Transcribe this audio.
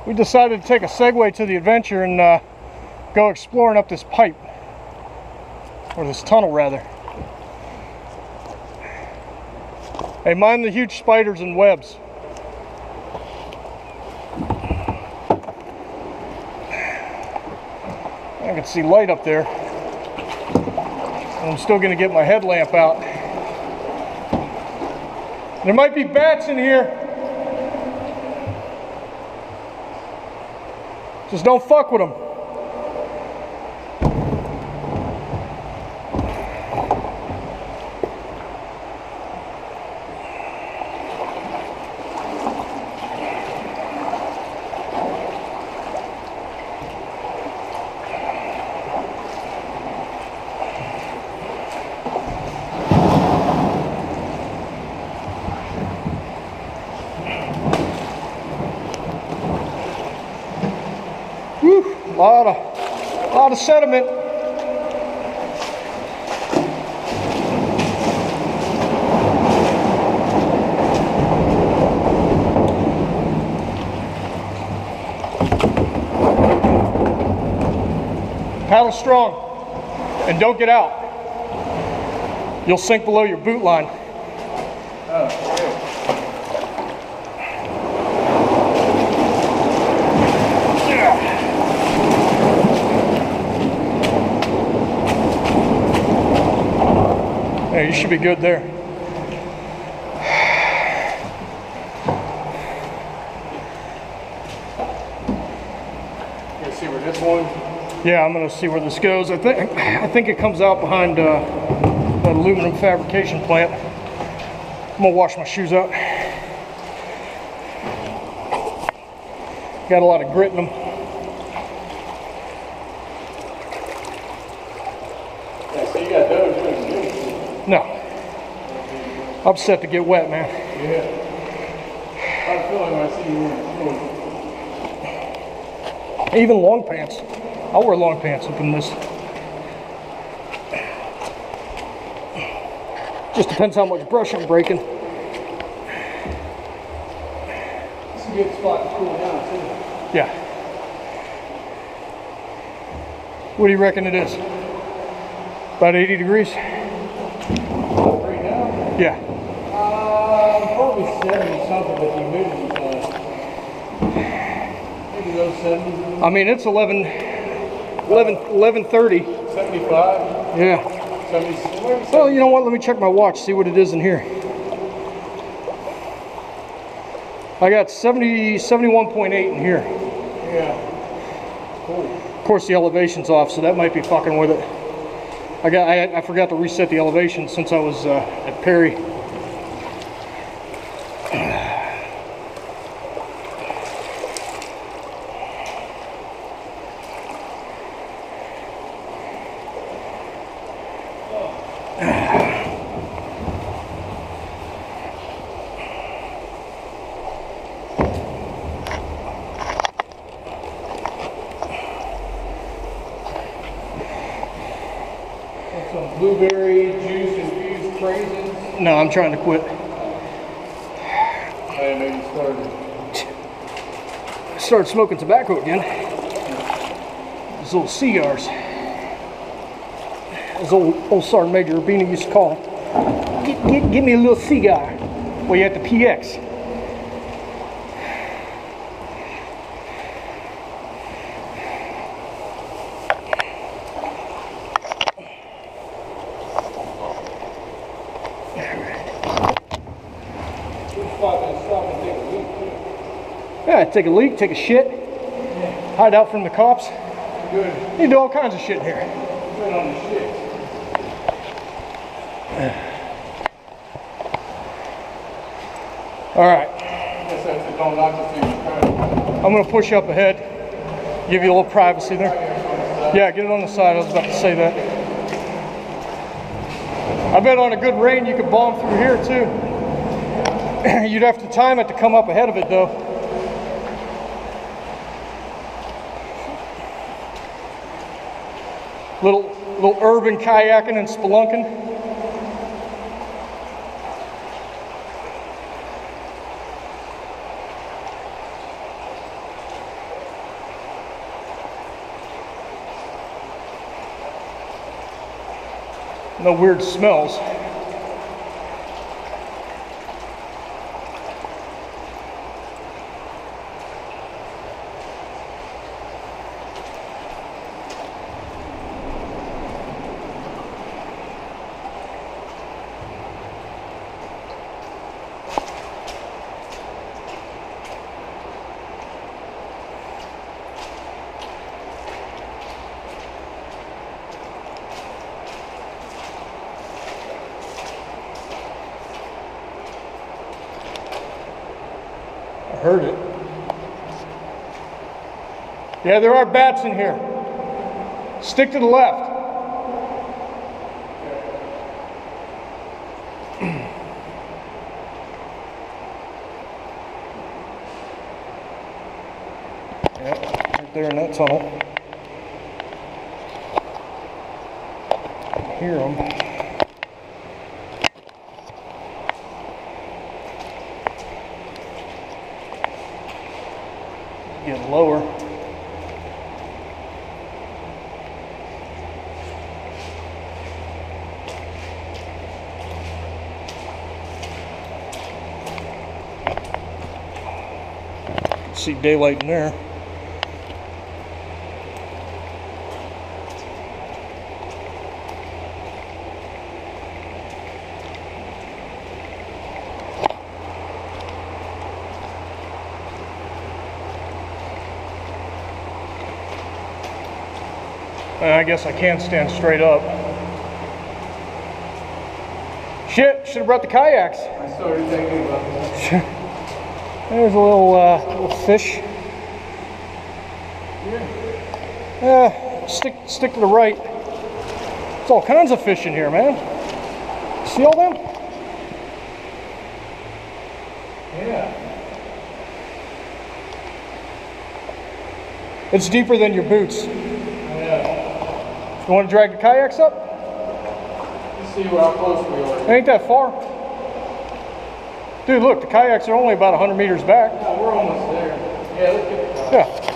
we decided to take a segue to the adventure and go exploring up this pipe, or this tunnel rather. Hey, mind the huge spiders and webs. I can see light up there. And I'm still gonna get my headlamp out. There might be bats in here. Just don't fuck with them. Whew, a lot of sediment. Paddle strong and don't get out. You'll sink below your boot line. Yeah, you should be good there. You see where this one? Yeah, I'm gonna see where this goes. I think it comes out behind that aluminum fabrication plant. I'm gonna wash my shoes out. Got a lot of grit in them. Yeah, so you got those. No. I'm set to get wet, man. Yeah. I feel like when I see you wearing Even long pants. I'll wear long pants up in this. Just depends how much brush I'm breaking. It's a good spot to cool down too. Yeah. What do you reckon it is? About 80 degrees? Right now? Yeah. Probably 70 something, but the humidity, maybe those 70s. I mean, it's 11:30. 75? Yeah. 70. Well, you know what? Let me check my watch, see what it is in here. I got 71.8 in here. Yeah. Cool. Of course, the elevation's off, so that might be fucking with it. I forgot to reset the elevation since I was at Perry. Some blueberry juice infused craisins. No, I'm trying to quit. I maybe Started smoking tobacco again. These little cigars. As old Sergeant Major Urbina used to call them. Give me a little cigar. Well, you at the PX. Yeah, take a leak, take a shit, hide out from the cops. Good. You do all kinds of shit in here. Good on the shit. All right. Guess that's it. Don't knock the thing. I'm gonna push up ahead, give you a little privacy there. Yeah, get it on the side. I was about to say that. I bet on a good rain you could bomb through here too. You'd have to time it to come up ahead of it though. Little urban kayaking and spelunking. No weird smells. Heard it. Yeah, there are bats in here. Stick to the left. Yeah, right there in that tunnel. I hear them. Getting lower. See daylight in there. I guess I can't stand straight up. Shit, should have brought the kayaks. I started thinking about that. There's a little fish. Yeah, stick to the right. There's all kinds of fish in here, man. See all them? Yeah. It's deeper than your boots. Yeah. You want to drag the kayaks up? Let's see how close we are. It ain't that far. Dude, look, the kayaks are only about 100 meters back. Yeah, we're almost there. Yeah, let's get the Yeah.